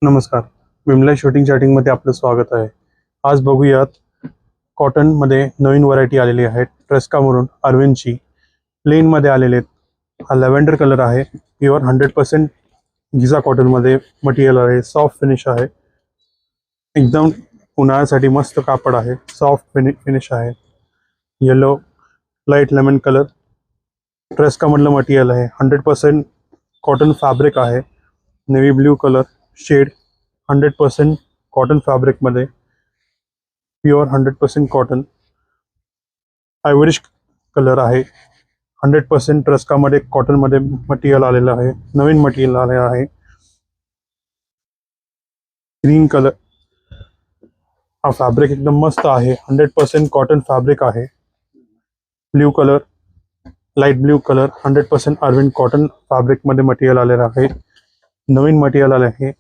नमस्कार. विमला शूटिंग चॅटिंगमध्ये आपलं स्वागत आहे. आज बघूयात कॉटनमध्ये नवीन व्हरायटी आलेली आहे. ट्रेस्का म्हणून अरविंदची प्लेनमध्ये आलेले आहेत. हा लॅव्हेंडर कलर आहे. प्युअर 100% गिझा कॉटनमध्ये मटेरियल आहे. सॉफ्ट फिनिश आहे. एकदम उन्हाळ्यासाठी मस्त कापड आहे. सॉफ्ट फिनिश आहे. येलो लाईट लेमन कलर ट्रेस्का मधलं मटेरियल आहे. 100% कॉटन फॅब्रिक आहे. Navy blue colour shade 100% cotton फॅब्रिकमध्ये प्युअर 100% कॉटन. आयव्हरिश कलर आहे. 100% ट्रेस्कामध्ये कॉटनमध्ये मटेरियल आलेलं आहे. नवीन मटेरियल आले आहे. ग्रीन कलर हा फॅब्रिक एकदम मस्त आहे. 100% कॉटन फॅब्रिक आहे. Blue colour light blue colour 100% Arvind cotton फॅब्रिकमध्ये मटेरियल आलेलं आहे. नवीन मटेरियल आले आहे.